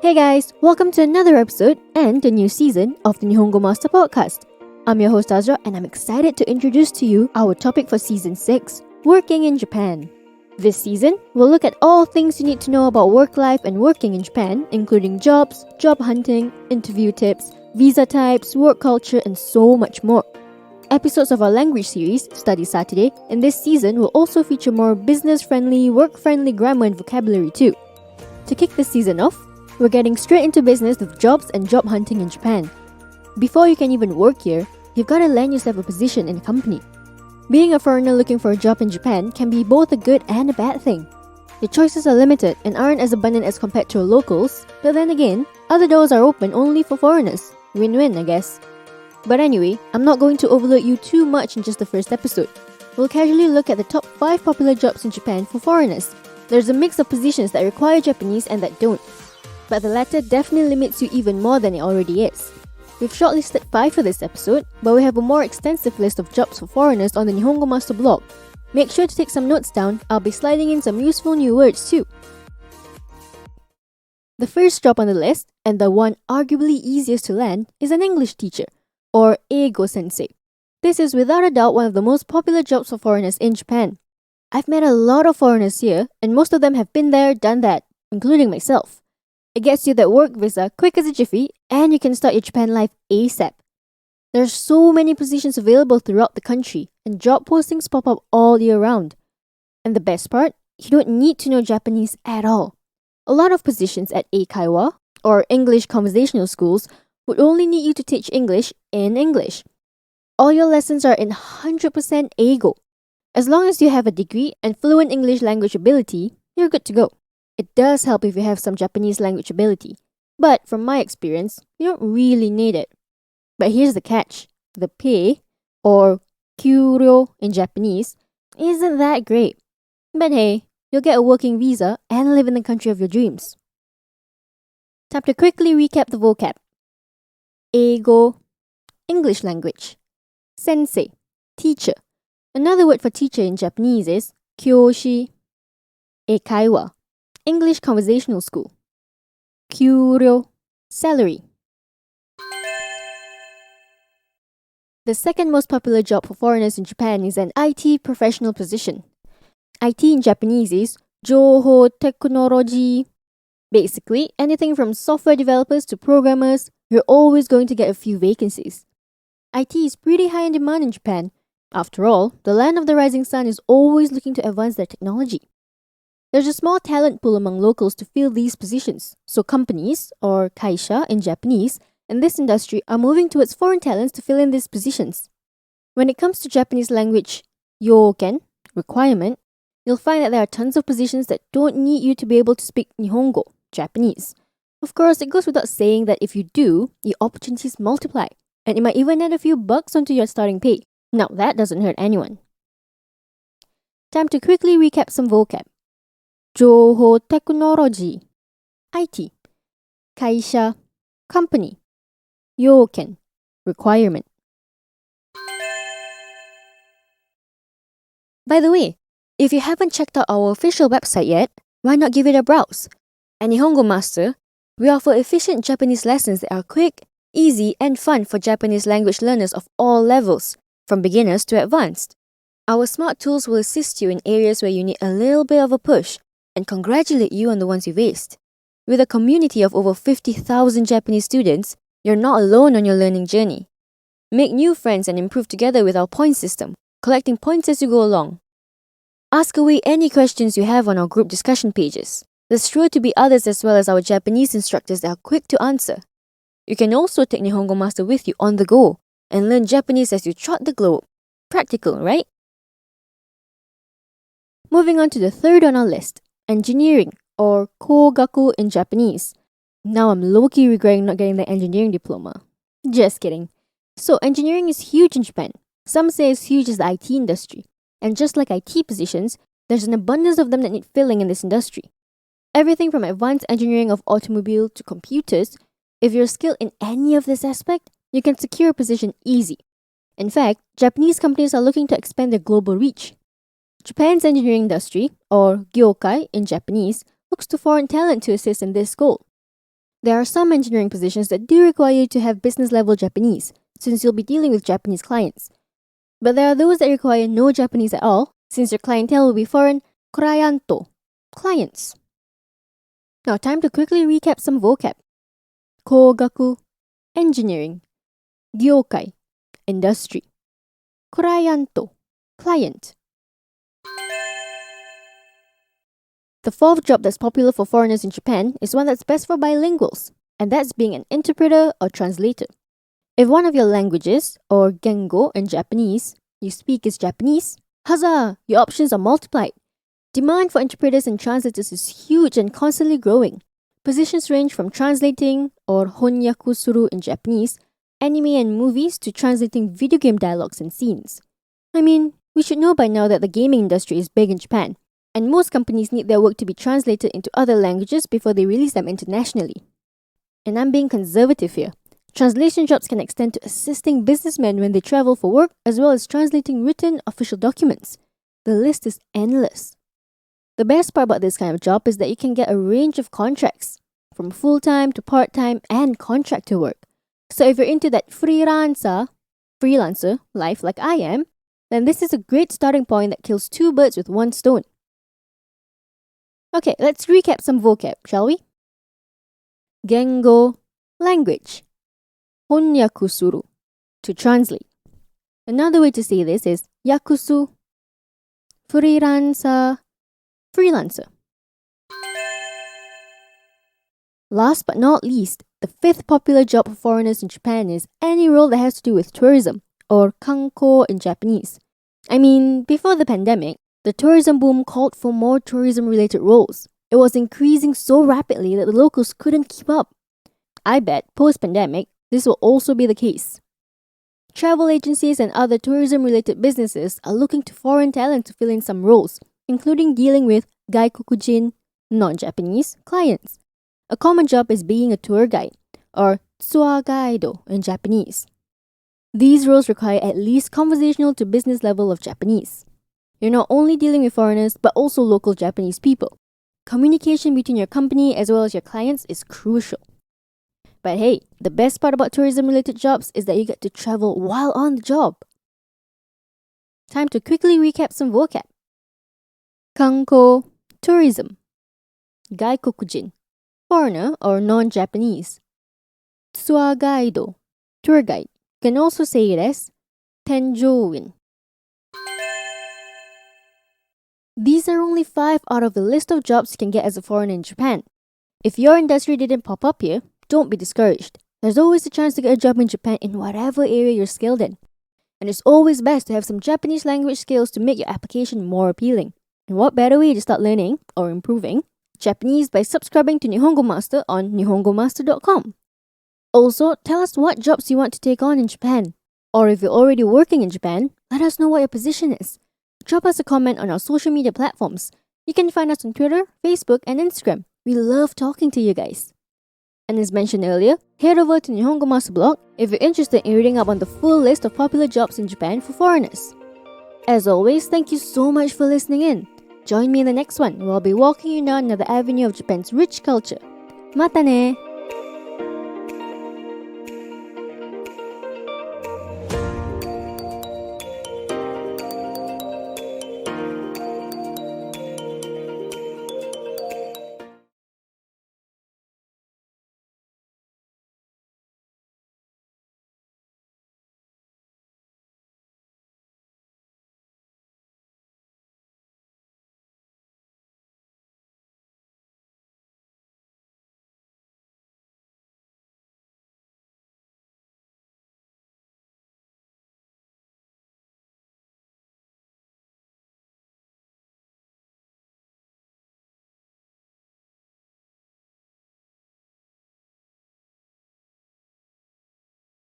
Hey guys, welcome to another episode and a new season of the Nihongo Master podcast. I'm your host Azra and I'm excited to introduce to you our topic for season 6, working in Japan. This season, we'll look at all things you need to know about work life and working in Japan, including jobs, job hunting, interview tips, visa types, work culture, and so much more. Episodes of our language series, Study Saturday, in this season will also feature more business-friendly, work-friendly grammar and vocabulary too. To kick this season off, we're getting straight into business with jobs and job hunting in Japan. Before you can even work here, you've got to land yourself a position in a company. Being a foreigner looking for a job in Japan can be both a good and a bad thing. The choices are limited and aren't as abundant as compared to locals, but then again, other doors are open only for foreigners. Win-win, I guess. But anyway, I'm not going to overload you too much in just the first episode. We'll casually look at the top 5 popular jobs in Japan for foreigners. There's a mix of positions that require Japanese and that don't. But the latter definitely limits you even more than it already is. We've shortlisted 5 for this episode, but we have a more extensive list of jobs for foreigners on the Nihongo Master blog. Make sure to take some notes down, I'll be sliding in some useful new words too. The first job on the list, and the one arguably easiest to land, is an English teacher, or Eigo sensei. This is without a doubt one of the most popular jobs for foreigners in Japan. I've met a lot of foreigners here, and most of them have been there, done that, including myself. It gets you that work visa quick as a jiffy, and you can start your Japan life ASAP. There's so many positions available throughout the country, and job postings pop up all year round. And the best part, you don't need to know Japanese at all. A lot of positions at Eikaiwa, or English conversational schools, would only need you to teach English in English. All your lessons are in 100% Eigo. As long as you have a degree and fluent English language ability, you're good to go. It does help if you have some Japanese language ability, but from my experience, you don't really need it. But here's the catch. The pay, or kyuryo in Japanese, isn't that great. But hey, you'll get a working visa and live in the country of your dreams. Time to quickly recap the vocab. Eigo, English language. Sensei, teacher. Another word for teacher in Japanese is kyoshi. Eikaiwa, English conversational school. Kyuryo, salary. The second most popular job for foreigners in Japan is an IT professional position. IT in Japanese is Jouhou Technology. Basically, anything from software developers to programmers, you're always going to get a few vacancies. IT is pretty high in demand in Japan. After all, the land of the rising sun is always looking to advance their technology. There's a small talent pool among locals to fill these positions, so companies, or kaisha in Japanese, in this industry are moving towards foreign talents to fill in these positions. When it comes to Japanese language, youken, requirement, you'll find that there are tons of positions that don't need you to be able to speak Nihongo, Japanese. Of course, it goes without saying that if you do, the opportunities multiply, and it might even add a few bucks onto your starting pay. Now, that doesn't hurt anyone. Time to quickly recap some vocab. Jouhou Technology, IT. Kaisha, company. Youken, requirement. By the way, if you haven't checked out our official website yet, why not give it a browse? At Nihongo Master, we offer efficient Japanese lessons that are quick, easy, and fun for Japanese language learners of all levels, from beginners to advanced. Our smart tools will assist you in areas where you need a little bit of a push, and congratulate you on the ones you've aced. With a community of over 50,000 Japanese students, you're not alone on your learning journey. Make new friends and improve together with our point system, collecting points as you go along. Ask away any questions you have on our group discussion pages. There's sure to be others as well as our Japanese instructors that are quick to answer. You can also take Nihongo Master with you on the go and learn Japanese as you trot the globe. Practical, right? Moving on to the third on our list. Engineering, or kogaku in Japanese. Now I'm low-key regretting not getting the engineering diploma. Just kidding. So engineering is huge in Japan. Some say as huge as the IT industry. And just like IT positions, there's an abundance of them that need filling in this industry. Everything from advanced engineering of automobile to computers, if you're skilled in any of this aspect, you can secure a position easy. In fact, Japanese companies are looking to expand their global reach. Japan's engineering industry, or gyokai in Japanese, looks to foreign talent to assist in this goal. There are some engineering positions that do require you to have business level Japanese, since you'll be dealing with Japanese clients. But there are those that require no Japanese at all, since your clientele will be foreign cliento, clients. Now, time to quickly recap some vocab. Kogaku, engineering. Gyokai, industry. Cliento, client. The fourth job that's popular for foreigners in Japan is one that's best for bilinguals, and that's being an interpreter or translator. If one of your languages, or gengo in Japanese, you speak is Japanese, huzzah! Your options are multiplied. Demand for interpreters and translators is huge and constantly growing. Positions range from translating, or honyaku suru in Japanese, anime and movies to translating video game dialogues and scenes. I mean, we should know by now that the gaming industry is big in Japan, and most companies need their work to be translated into other languages before they release them internationally. And I'm being conservative here. Translation jobs can extend to assisting businessmen when they travel for work, as well as translating written official documents. The list is endless. The best part about this kind of job is that you can get a range of contracts, from full-time to part-time and contractor work. So if you're into that freelancer life like I am, then this is a great starting point that kills two birds with one stone. Okay, let's recap some vocab, shall we? Gengo, language. Honyaku suru, to translate. Another way to say this is yakusu, freelancer. Last but not least, the fifth popular job for foreigners in Japan is any role that has to do with tourism, or kanko in Japanese. I mean, before the pandemic, the tourism boom called for more tourism-related roles. It was increasing so rapidly that the locals couldn't keep up. I bet, post-pandemic, this will also be the case. Travel agencies and other tourism-related businesses are looking to foreign talent to fill in some roles, including dealing with gaikokujin, non-Japanese, clients. A common job is being a tour guide, or tsuagaido in Japanese. These roles require at least conversational to business level of Japanese. You're not only dealing with foreigners, but also local Japanese people. Communication between your company as well as your clients is crucial. But hey, the best part about tourism-related jobs is that you get to travel while on the job. Time to quickly recap some vocab. Kanko, tourism. Gaikokujin, foreigner or non-Japanese. Tsuagaido, tour guide. You can also say it as tenjouin. These are only 5 out of the list of jobs you can get as a foreigner in Japan. If your industry didn't pop up here, don't be discouraged. There's always a chance to get a job in Japan in whatever area you're skilled in. And it's always best to have some Japanese language skills to make your application more appealing. And what better way to start learning, or improving, Japanese by subscribing to Nihongo Master on nihongomaster.com. Also, tell us what jobs you want to take on in Japan. Or if you're already working in Japan, let us know what your position is. Drop us a comment on our social media platforms. You can find us on Twitter, Facebook, and Instagram. We love talking to you guys. And as mentioned earlier, head over to Nihongo Master blog if you're interested in reading up on the full list of popular jobs in Japan for foreigners. As always, thank you so much for listening in. Join me in the next one where I'll be walking you down another avenue of Japan's rich culture. Mata ne!